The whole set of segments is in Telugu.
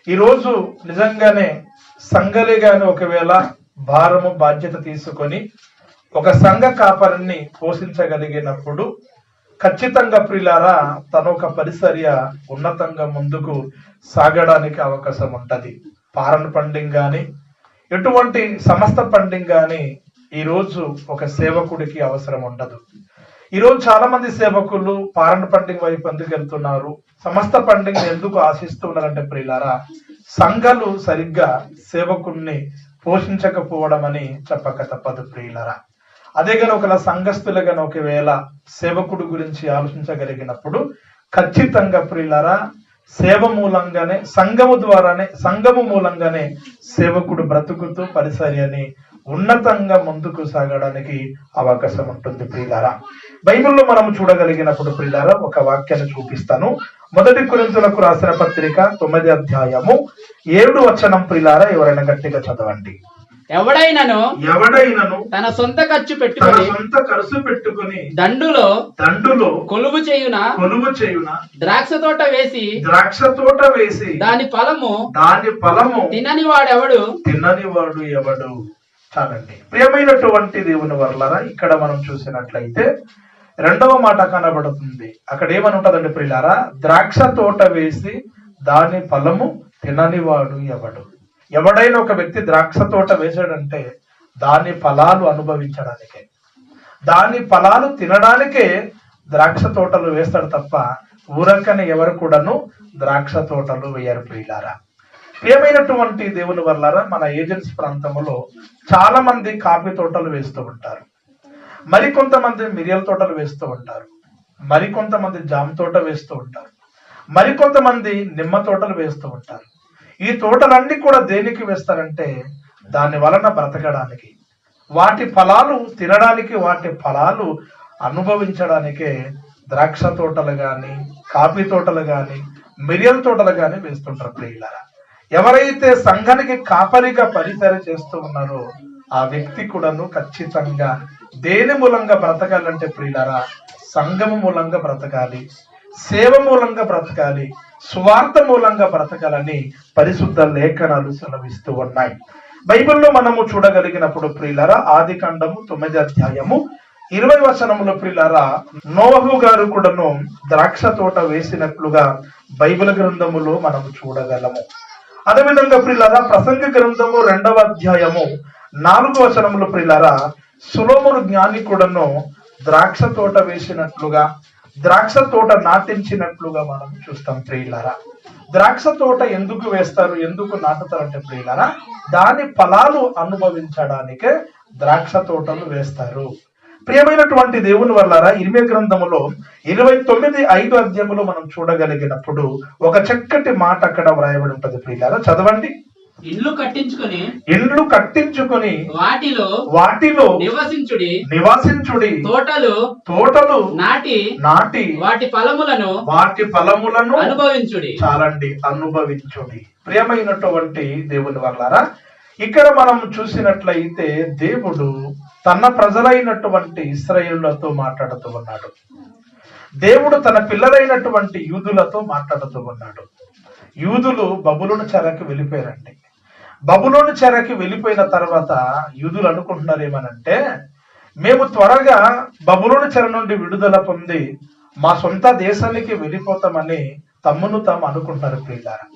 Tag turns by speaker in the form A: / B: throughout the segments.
A: ఈరోజు నిజంగానే సంఘలిగాని ఒకవేళ భారము బాధ్యత తీసుకొని ఒక సంఘ కాపరిని పోషించగలిగినప్పుడు ఖచ్చితంగా ప్రియులారా తన ఒక పరిచర్య ఉన్నతంగా ముందుకు సాగడానికి అవకాశం ఉంటది. పారణ పండింగ్ గాని ఎటువంటి సమస్త పండింగ్ గాని ఈరోజు ఒక సేవకుడికి అవసరం ఉండదు. ఈరోజు చాలా మంది సేవకులు పారణ పండింగ్ వైపు ఎందుకు వెళ్తున్నారు, సమస్త పండింగ్ ఎందుకు ఆశిస్తున్నారంటే ప్రియులారా సంఘాలు సరిగ్గా సేవకుల్ని పోషించకపోవడం అని చెప్పక తప్పదు ప్రియులారా. అదే గన ఒకవేళ సంఘస్థులు గన ఒకవేళ సేవకుడు గురించి ఆలోచించగలిగినప్పుడు ఖచ్చితంగా ప్రియులారా సేవ మూలంగానే సంఘము మూలంగానే సేవకుడు బ్రతుకుతూ పరిచర్యని ఉన్నతంగా ముందుకు సాగడానికి అవకాశం ఉంటుంది ప్రియులారా. బైబిల్లో మనం చూడగలిగినప్పుడు ప్రియులారా ఒక వాక్యాన్ని చూపిస్తాను. 1 కొరింథీయులకు రాసిన పత్రిక 9వ అధ్యాయము 7వ వచనం ప్రియులారా ఎవరైనా గట్టిగా చదవండి.
B: ఎవడైనను
A: తన సొంత ఖర్చు పెట్టుకొని దండులో
B: కొలువు చేయున
A: ద్రాక్ష తోట వేసి దాని ఫలము
B: తినని వాడు
A: ఎవడు. చాలండి ప్రియమైనటువంటి దేవుని వర్లారా, ఇక్కడ మనం చూసినట్లయితే 2వ మాట కనబడుతుంది. అక్కడ ఏమని ఉంటదండి ప్రియులారా, ద్రాక్ష తోట వేసి దాని ఫలము తినని వాడు ఎవడు. ఎవడైనా ఒక వ్యక్తి ద్రాక్ష తోట వేసాడంటే దాని ఫలాలు అనుభవించడానికే, దాని ఫలాలు తినడానికే ద్రాక్ష తోటలు వేస్తాడు తప్ప ఊరకని ఎవరు కూడాను ద్రాక్ష తోటలు వేయరు ప్రియులారా. ప్రియమైనటువంటి దేవుని వల్లారా మన ఏజెన్సీ ప్రాంతంలో చాలా మంది కాఫీ తోటలు వేస్తూ ఉంటారు, మరికొంతమంది మిరియాల తోటలు వేస్తూ ఉంటారు, మరికొంతమంది జామ తోట వేస్తూ ఉంటారు, మరికొంతమంది నిమ్మ తోటలు వేస్తూ ఉంటారు. ఈ తోటలన్నీ కూడా దేనికి వేస్తారంటే దాని వలన బ్రతకడానికి, వాటి ఫలాలు తినడానికి, వాటి ఫలాలు అనుభవించడానికే ద్రాక్ష తోటలు గాని కాఫీ తోటలు గాని మిరియాల తోటలు గాని వేస్తుంటారు ప్రియులారా. ఎవరైతే సంఘానికి కాపరిగా పరిచర్య చేస్తూ ఉన్నారో ఆ వ్యక్తి కూడాను ఖచ్చితంగా దేని మూలంగా బ్రతకాలంటే ప్రియులారా సంఘము మూలంగా బ్రతకాలి, సేవ మూలంగా బ్రతకాలి, స్వార్థ మూలంగా బ్రతకాలని పరిశుద్ధ లేఖనాలు సెలవిస్తూ ఉన్నాయి. బైబిల్లో మనము చూడగలిగినప్పుడు ప్రియులారా ఆదికాండము 9వ అధ్యాయము 20వ వచనములో ప్రియులారా నోవహు గారు కూడాను ద్రాక్ష తోట వేసినట్లుగా బైబిల్ గ్రంథములో మనము చూడగలము. అదేవిధంగా ప్రియులారా ప్రసంగ గ్రంథము 2వ అధ్యాయము 4వ వచనములో ప్రియులారా సొలొమోను జ్ఞాని కూడాను ద్రాక్ష తోట వేసినట్లుగా, ద్రాక్ష తోట నాటించినట్లుగా మనం చూస్తాం ప్రియులారా. ద్రాక్ష తోట ఎందుకు వేస్తారు, ఎందుకు నాటుతారంటే ప్రియులారా దాని ఫలాలు అనుభవించడానికే ద్రాక్ష తోటలు వేస్తారు. ప్రియమైనటువంటి దేవుని వల్లారా ఇర్మియా గ్రంథములో 29:5 అధ్యాయములో మనం చూడగలిగినప్పుడు ఒక చక్కటి మాట అక్కడ వ్రాయబడి ఉంటది ప్రియులారా, చదవండి.
B: ఇండ్లు కట్టించుకొని
A: వాటిలో నివసించుడి తోటలు నాటి
B: వాటి ఫలములను
A: అనుభవించుడి. చాలండి, అనుభవించుడి. ప్రియమైనటువంటి దేవుని వల్లారా ఇక్కడ మనం చూసినట్లయితే దేవుడు తన ప్రజలైనటువంటి ఇశ్రాయేలులతో మాట్లాడుతూ ఉన్నాడు, దేవుడు తన పిల్లలైనటువంటి యూదులతో మాట్లాడుతూ ఉన్నాడు. యూదులు బబులోను చెరకి వెళ్ళిపోయారండి. బబులోను చెరకి వెళ్ళిపోయిన తర్వాత యూదులు అనుకుంటున్నారు ఏమనంటే మేము త్వరగా బబులోను చెర నుండి విడుదల పొంది మా సొంత దేశానికి వెళ్ళిపోతామని తమ్మును తాము అనుకుంటున్నారు ప్రియులారా.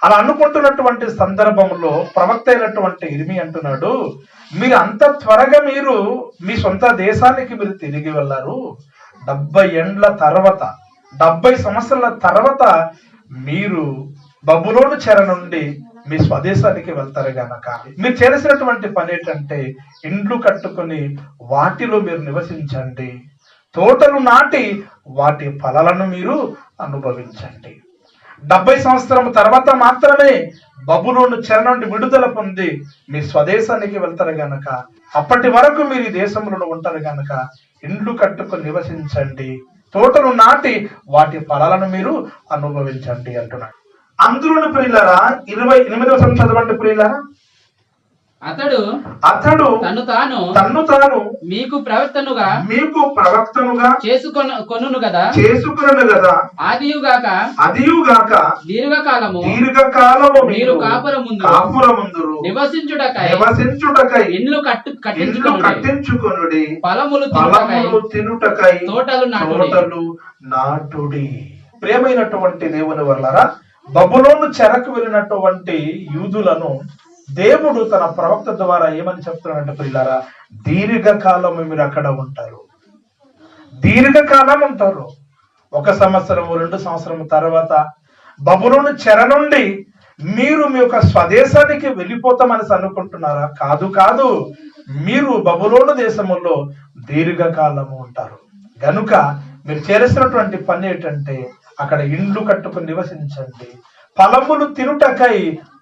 A: అలా అనుకుంటున్నటువంటి సందర్భంలో ప్రవక్త అయినటువంటి ఇర్మియా అంటున్నాడు, మీరు అంత త్వరగా మీరు మీ సొంత దేశానికి మీరు తిరిగి వెళ్ళారు, 70 ఏండ్ల తర్వాత 70 సంవత్సరాల తర్వాత మీరు బబులోను చెర నుండి మీ స్వదేశానికి వెళ్తారు గనక మీరు చేసినటువంటి పని ఏంటంటే ఇండ్లు కట్టుకొని వాటిలో మీరు నివసించండి, తోటలు నాటి వాటి ఫలాలను మీరు అనుభవించండి. 70 సంవత్సరం తర్వాత మాత్రమే బబులోను చెర నుండి విడుదల పొంది మీ స్వదేశానికి వెళ్తారు గనక అప్పటి వరకు మీరు ఈ దేశంలో ఉంటారు గనక ఇండ్లు కట్టుకొని నివసించండి, తోటలు నాటి వాటి ఫలాలను మీరు అనుభవించండి అంటున్నాడు. అందులోని ప్రియులారా 28వ వచనం చదవండి ప్రియులారా.
B: అతడు తన్ను తాను మీకు ప్రవక్తనుగా చేసుకొనును గదా ఆదియుగాక దీర్ఘకాలము మీరు కాపురముందురు నివసించుటకై ఇండ్లు కట్టించుకొనుడి ఫలములు తినుటకై తోటలు
A: నాటుడి. ప్రియమైనటువంటి దేవుని వల్లరా, బబులోను చెరకు వెళ్ళినటువంటి యూదులను దేవుడు తన ప్రవక్త ద్వారా ఏమని చెప్తున్నాడంటే ప్రియులారా, దీర్ఘకాలం మీరు అక్కడ ఉంటారు, దీర్ఘకాలం ఉంటారు. 1 సంవత్సరం 2 సంవత్సరం తర్వాత బబులోను చెర నుండి మీరు మీ యొక్క స్వదేశానికి వెళ్ళిపోతామని అనుకుంటున్నారా? కాదు, మీరు బబులోను దేశములో దీర్ఘకాలము ఉంటారు. గనుక మీరు చేసినటువంటి పని ఏంటంటే అక్కడ ఇండ్లు కట్టుకుని నివసించండి, ఫలములు తినుటకై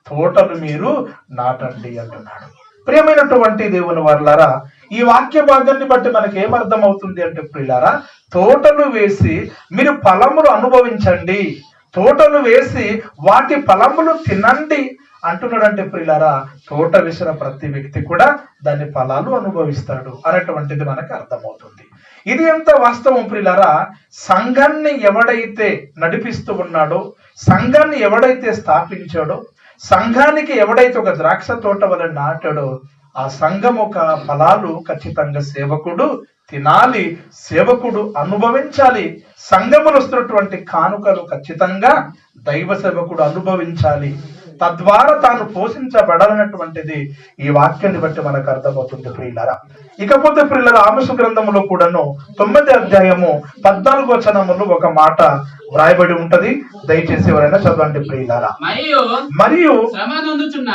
A: తోటలు మీరు నాటండి అంటున్నాడు. ప్రియమైనటువంటి దేవుని వారలారా, ఈ వాక్య భాగాన్ని బట్టి మనకి ఏమర్థం అవుతుంది అంటే ప్రియులారా, తోటలు వేసి మీరు ఫలములు అనుభవించండి, తోటలు వేసి వాటి ఫలములు తినండి అంటున్నాడంటే ప్రియులారా, తోట వేసిన ప్రతి వ్యక్తి కూడా దాని ఫలాలు అనుభవిస్తాడు అనేటువంటిది మనకు అర్థమవుతుంది. ఇది ఎంత వాస్తవం ప్రియులారా, సంఘాన్ని ఎవడైతే నడిపిస్తూ ఉన్నాడో, సంఘాన్ని ఎవడైతే స్థాపించాడో, సంఘానికి ఎవడైతే ఒక ద్రాక్ష తోట వల్ల నాటాడో, ఆ సంఘం ఒక ఫలాలు ఖచ్చితంగా సేవకుడు తినాలి, సేవకుడు అనుభవించాలి. సంఘములు వస్తున్నటువంటి కానుకలు ఖచ్చితంగా దైవ సేవకుడు అనుభవించాలి, తద్వారా తాను పోషించబడాలన్నటువంటిది ఈ వాక్యాన్ని బట్టి మనకు అర్థమవుతుంది ప్రియులారా. ఇకపోతే ప్రియులారా, ఆమోసు గ్రంథములో కూడాను 9వ అధ్యాయము 14వ వచనములో ఒక మాట వ్రాయబడి ఉంటది. దయచేసి ఎవరైనా చదవండి ప్రియులారా. మరియు శ్రమ నొందుచున్న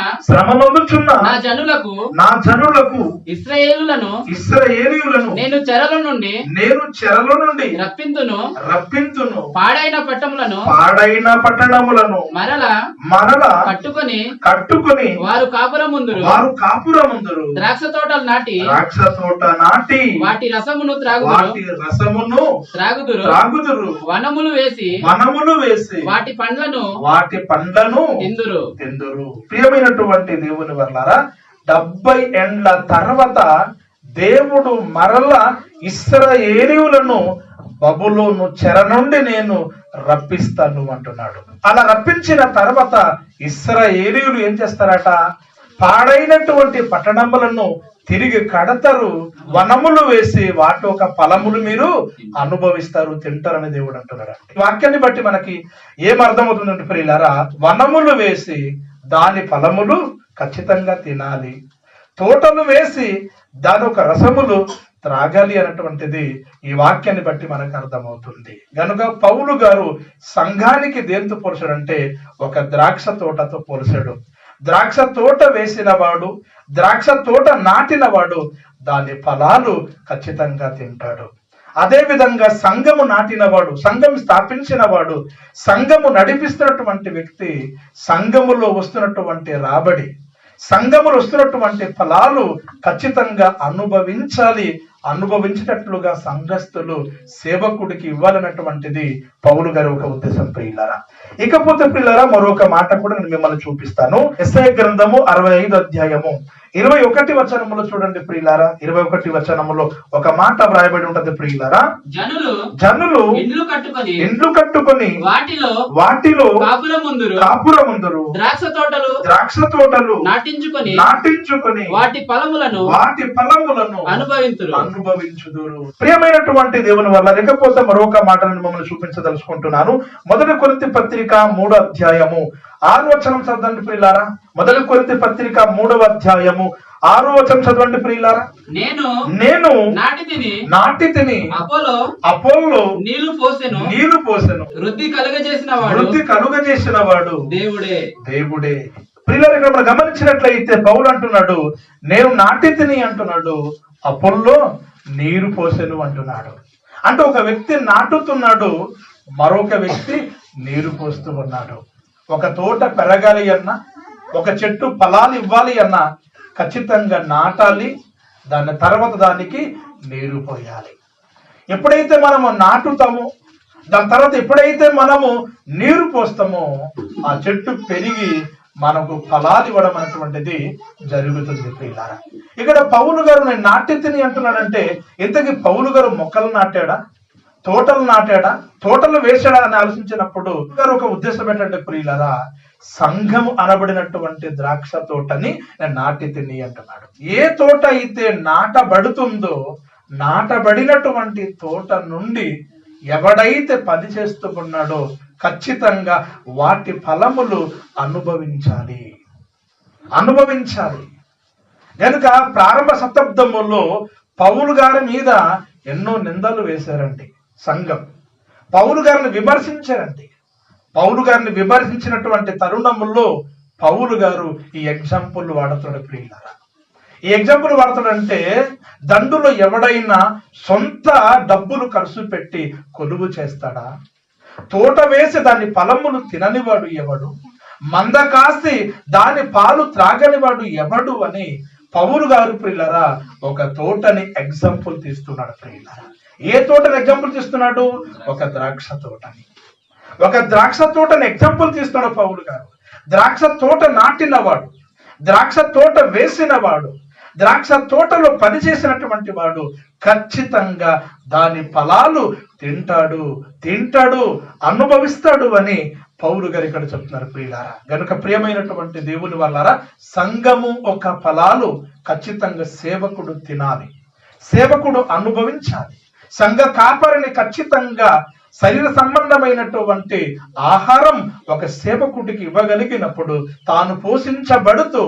A: నా జనులకు ఇశ్రాయేలీయులను నేను చెరలో నుండి రప్పింతును పాడైన పట్టణములను మరల కట్టుకొని వారు కాపురముందురు ద్రాక్ష తోట నాటి వాటి రసమును త్రాగుదురు వనములు వేసి వాటి పండ్లను తిందురు. ప్రియమైనటువంటి దేవుని వల్లారా, 70 ఏండ్ల తర్వాత దేవుడు మరల ఇశ్రాయేలీయులను బబులోను చెర నుండి నేను రప్పిస్తాను అంటున్నాడు. అలా రప్పించిన తర్వాత ఇశ్రాయేలీయులు ఏం చేస్తారట? పాడైనటువంటి పట్టణములను తిరిగి కడతారు, వనములు వేసి వాటి ఒక ఫలములు మీరు అనుభవిస్తారు, తింటారని దేవుడు అంటున్నాడు. ఈ వాక్యాన్ని బట్టి మనకి ఏమర్థమవుతుందంటే ప్రియులారా, వనములు వేసి దాని ఫలములు ఖచ్చితంగా తినాలి, తోటలు వేసి దాని ఒక రసములు త్రాగాలి అన్నటువంటిది ఈ వాక్యాన్ని బట్టి మనకు అర్థమవుతుంది. గనుక పౌలు గారు సంఘానికి దేంతో పోల్చాడంటే ఒక ద్రాక్ష తోటతో పోల్చాడు. ద్రాక్ష తోట వేసిన వాడు, ద్రాక్ష తోట నాటిన వాడు దాని ఫలాలు ఖచ్చితంగా తింటాడు. అదే విధంగా సంఘము నాటినవాడు, సంఘం స్థాపించిన వాడు, సంఘము నడిపిస్తున్నటువంటి వ్యక్తి సంఘములో వస్తున్నటువంటి రాబడి, సంఘములు వస్తున్నటువంటి ఫలాలు ఖచ్చితంగా అనుభవించాలి. అనుభవించినట్లుగా సంఘస్థులు సేవకుడికి ఇవ్వాలన్నటువంటిది పౌలు గారి ఒక ఉద్దేశం ప్రియులారా. ఇకపోతే ప్రియులారా, మరొక మాట కూడా నేను మిమ్మల్ని చూపిస్తాను. యెషయా గ్రంథము 65వ అధ్యాయము 21వ వచనములో చూడండి ప్రియులారా. 21వ వచనములో ఒక మాట వ్రాయబడి ఉంటది ప్రియులారా. జనులు ఇండ్లు కట్టుకొని వాటిలో కాపురముందురు ద్రాక్ష తోటలు నాటించుకొని వాటి ఫలములను అనుభవించుదురు. ప్రియమైనటువంటి దేవుని వల్ల లేకపోతే మరొక మాటను మమ్మల్ని చూపించదలుచుకుంటున్నాను. 1 కొరింథీ పత్రిక 3వ అధ్యాయము 6వ వచనం చదవండి ప్రియులారా. 1 కొరింథీ పత్రిక 3వ అధ్యాయము 6వ వచనం చదవండి ప్రియులారా. నేను నాటి తిని అపోలో నీళ్లు పోసెను వృద్ధి కలుగజేసిన వాడు దేవుడే. ప్రియులారా, ఇక్కడ మనం గమనించినట్లయితే పౌలు అంటున్నాడు, నేను నాటి తిని అంటున్నాడు, అపోల్లో నీరు పోసెను అంటున్నాడు. అంటే ఒక వ్యక్తి నాటుతున్నాడు, మరొక వ్యక్తి నీరు పోస్తూ ఉన్నాడు. ఒక తోట పెరగాలి అన్నా, ఒక చెట్టు ఫలాలు ఇవ్వాలి అన్నా ఖచ్చితంగా నాటాలి, దాని తర్వాత దానికి నీరు పోయాలి. ఎప్పుడైతే మనము నాటుతామో, దాని తర్వాత ఎప్పుడైతే మనము నీరు పోస్తామో ఆ చెట్టు పెరిగి మనకు ఫలాలు ఇవ్వడం అనేటువంటిది జరుగుతుంది ప్రియులారా. ఇక్కడ పౌలు గారు నేను నాటి తిని అంటున్నాడంటే, ఇంతకీ పౌలు గారు మొక్కలు నాటాడా, తోటలు నాటాడా, తోటలు వేసాడా అని ఆలోచించినప్పుడు గారు ఒక ఉద్దేశం ఏంటంటే ప్రియులారా, సంఘము అనబడినటువంటి ద్రాక్ష తోటని నేను నాటి తిని అంటున్నాడు. ఏ తోట అయితే నాటబడుతుందో, నాటబడినటువంటి తోట నుండి ఎవడైతే పని చేస్తూ ఉన్నాడో ఖచ్చితంగా వాటి ఫలములు అనుభవించాలి. కనుక ప్రారంభ శతాబ్దములో పౌలు గారి మీద ఎన్నో నిందలు వేశారండి సంఘం. పౌలు గారిని విమర్శించారండి. పౌలు గారిని విమర్శించినటువంటి తరుణముల్లో పౌలు గారు ఈ ఎగ్జాంపుల్ వాడుతాడు ప్రియులారా. ఈ ఎగ్జాంపుల్ వాడతాడంటే, దండులో ఎవడైనా సొంత డబ్బులు ఖర్చు పెట్టి కొలువు చేస్తాడా? తోట వేసి దాని ఫలములు తిననివాడు ఎవడు? మంద కాసి దాని పాలు త్రాగనివాడు ఎవడు అని పౌలు గారు ప్రియులారా ఒక తోటని ఎగ్జాంపుల్ తీస్తున్నాడు ప్రియులారా. ఏ తోటని ఎగ్జాంపుల్ తీస్తున్నాడు? ఒక ద్రాక్ష తోటని. ఒక ద్రాక్ష తోటని ఎగ్జాంపుల్ తీస్తున్నాడు పౌలు గారు. ద్రాక్ష తోట నాటినవాడు, ద్రాక్ష తోట వేసినవాడు, ద్రాక్ష తోటలో పనిచేసినటువంటి వాడు ఖచ్చితంగా దాని ఫలాలు తింటాడు, అనుభవిస్తాడు అని పౌలు గారు ఇక్కడ చెప్తున్నారు ప్రియులారా. గనుక ప్రియమైనటువంటి దేవుని వాళ్ళారా, సంఘము ఒక ఫలాలు ఖచ్చితంగా సేవకుడు తినాలి, సేవకుడు అనుభవించాలి. సంఘ కాపరిని ఖచ్చితంగా శరీర సంబంధమైనటువంటి ఆహారం ఒక సేవకుడికి ఇవ్వగలిగినప్పుడు తాను పోషించబడుతూ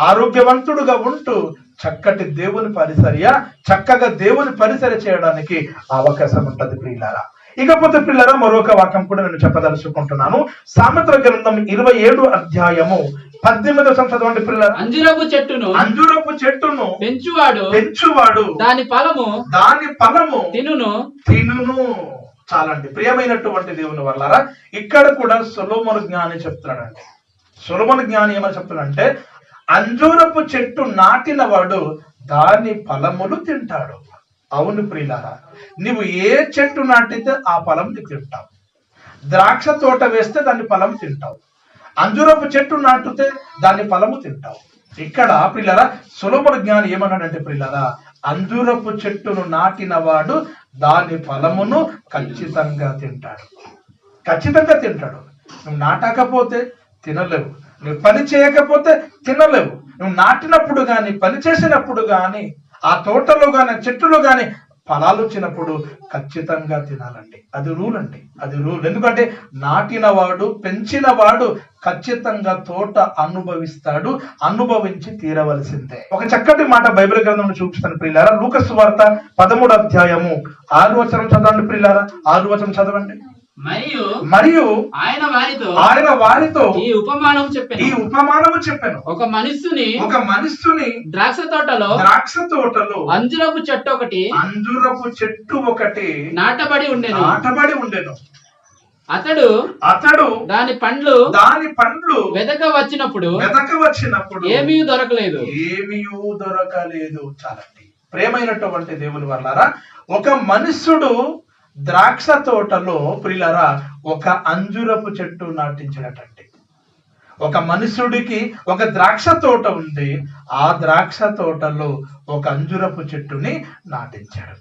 A: ఆరోగ్యవంతుడుగా ఉంటూ చక్కగా దేవుని పరిచర్య చేయడానికి అవకాశం ఉంటది ప్రియులారా. ఇకపోతే ప్రియులారా మరొక వాక్యం కూడా నేను చెప్పదలుచుకుంటున్నాను. సామెతల గ్రంథం 27 అధ్యాయము 18వ చదవండి ప్రియులారా.
B: అంజూరపు చెట్టును
A: పెంచువాడు దాని ఫలము
B: తినును.
A: చాలండి ప్రియమైనటువంటి దేవుని వల్లారా. ఇక్కడ కూడా సొలొమోను జ్ఞాని చెప్తున్నాడండి. సొలొమోను జ్ఞాని ఏమని చెప్తున్నాడంటే, అంజూరపు చెట్టు నాటిన వాడు దాని ఫలములు తింటాడు. అవును ప్రియులారా, నువ్వు ఏ చెట్టు నాటితే ఆ ఫలం తింటావు. ద్రాక్ష తోట వేస్తే దాని ఫలం తింటావు, అంజూరపు చెట్టు నాటితే దాని ఫలము తింటావు. ఇక్కడ ప్రియులారా సొలొమోను జ్ఞాని ఏమన్నాడంటే ప్రియులారా, అంజూరపు చెట్టును నాటిన వాడు దాని ఫలమును ఖచ్చితంగా తింటాడు. నువ్వు నాటకపోతే తినలేవు, నువ్వు పని చేయకపోతే తినలేవు. నువ్వు నాటినప్పుడు గాని, పని చేసినప్పుడు గాని, ఆ తోటలో గాని, చెట్టులో గాని ఫలాలు వచ్చినప్పుడు ఖచ్చితంగా తినాలండి. అది రూల్ అండి, అది రూల్. ఎందుకంటే నాటినవాడు, పెంచినవాడు ఖచ్చితంగా తోట అనుభవిస్తాడు, అనుభవించి తీరవలసిందే. ఒక చక్కటి మాట బైబిల్ గ్రంథంలో చూపిస్తాను ప్రియులారా. లూకా సువార్త 13వ అధ్యాయము 6వ వచనం చదవండి ప్రియులారా. 6వ వచనం చదవండి. మరియు ఆయన వారితో ఈ ఉపమానము చెప్పాను.
B: ఒక మనుష్యుని ద్రాక్ష తోటలో అంజూరపు చెట్టు ఒకటి నాటబడి ఉండెను. అతడు దాని పండ్లు వెదక వచ్చినప్పుడు ఏమీ దొరకలేదు.
A: చాలండి ప్రేమైనటువంటి దేవుని వల్లారా, ఒక మనుష్యుడు ద్రాక్ష తోటలో ప్రియులారా ఒక అంజూరపు చెట్టు నాటించినట్టండి. ఒక మనుషుడికి ఒక ద్రాక్ష తోట ఉంది, ఆ ద్రాక్ష తోటలో ఒక అంజూరపు చెట్టుని నాటించాడు.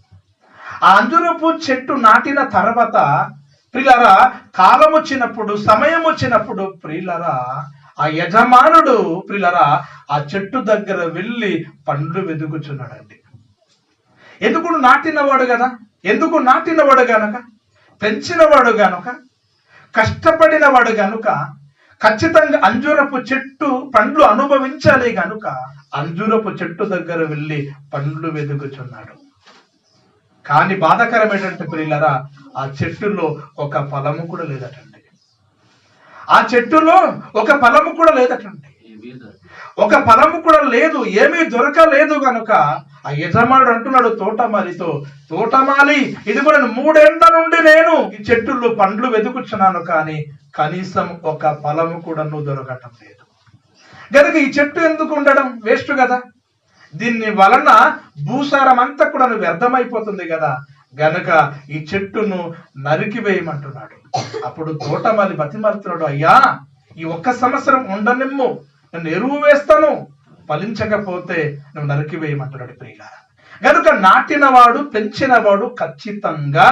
A: ఆ అంజూరపు చెట్టు నాటిన తర్వాత ప్రియులారా కాలం వచ్చినప్పుడు, సమయం వచ్చినప్పుడు ప్రియులారా ఆ యజమానుడు ప్రియులారా ఆ చెట్టు దగ్గర వెళ్ళి పండ్లు వెతుకుచున్నాడండి. ఎందుకు నాటినవాడు గనక, పెంచినవాడు గనుక, కష్టపడినవాడు గనుక ఖచ్చితంగా అంజూరపు చెట్టు పండ్లు అనుభవించాలి గనుక అంజూరపు చెట్టు దగ్గర వెళ్ళి పండ్లు వెతుకుచున్నాడు. కానీ బాధాకరం ఏంటంటే ప్రియులారా ఆ చెట్టులో ఒక ఫలము కూడా లేదటండి. ఒక ఫలము కూడా లేదు, ఏమీ దొరకలేదు గనుక ఆ యజమానుడు అంటున్నాడు తోటమాలితో, తోటమాలి ఇది కూడా 3 ఏళ్ల నుండి నేను ఈ చెట్టుల్లో పండ్లు వెతుకుచున్నాను, కానీ కనీసం ఒక ఫలము కూడా దొరకటం లేదు. గనుక ఈ చెట్టు ఎందుకు ఉండడం వేస్ట్ కదా, దీన్ని వలన భూసారం అంతా కూడా వ్యర్థమైపోతుంది కదా, గనక ఈ చెట్టును నరికివేయమంటున్నాడు. అప్పుడు తోటమాలి బతిమాలుతున్నాడు, అయ్యా ఈ 1 సంవత్సరం ఉండనిమ్ము, నేను ఎరువు వేస్తాను, ఫలించకపోతే నువ్వు నరికివేయమంటున్నాడు ప్రియులారా. గనుక నాటినవాడు పెంచినవాడు ఖచ్చితంగా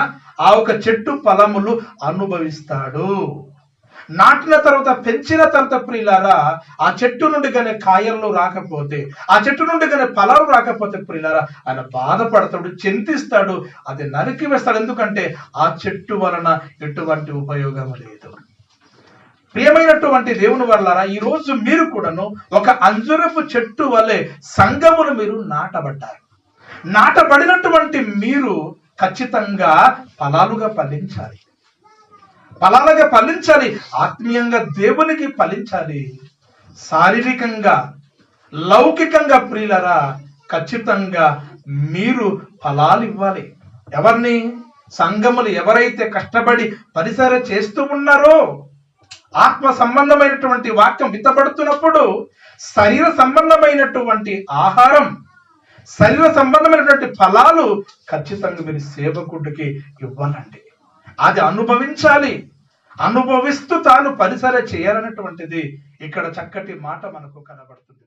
A: ఆ ఒక చెట్టు ఫలములు అనుభవిస్తాడు. నాటిన తర్వాత పెంచిన తర్వాత ప్రియులారా, ఆ చెట్టు నుండి గానే కాయలు రాకపోతే, ఆ చెట్టు నుండి గానే ఫలాలు రాకపోతే ప్రియులారా, ఆయన బాధపడతాడు, చింతిస్తాడు, అది నరికి వేస్తాడు. ఎందుకంటే ఆ చెట్టు వలన ఎటువంటి ఉపయోగం లేదు. ప్రియమైనటువంటి దేవుని వల్లారా, ఈ రోజు మీరు కూడాను ఒక అంజురపు చెట్టు వలె సంఘములు మీరు నాటబడ్డారు. నాటబడినటువంటి మీరు ఖచ్చితంగా ఫలాలుగా ఫలించాలి. ఫలాలుగా ఫలించాలి. ఆత్మీయంగా దేవునికి ఫలించాలి. శారీరకంగా, లౌకికంగా ప్రియులరా ఖచ్చితంగా మీరు ఫలాలు ఇవ్వాలి. ఎవరిని? సంఘములు ఎవరైతే కష్టపడి పరిసర చేస్తూ ఉన్నారో, ఆత్మ సంబంధమైనటువంటి వాక్యం విత్తబడుతున్నప్పుడు శరీర సంబంధమైనటువంటి ఆహారం, శరీర సంబంధమైనటువంటి ఫలాలు ఖచ్చితంగా మీరు సేవకుడికి ఇవ్వాలండి. అది అనుభవించాలి. అనుభవిస్తూ తాను పరిసర చేయాలన్నటువంటిది ఇక్కడ చక్కటి మాట మనకు కనబడుతుంది.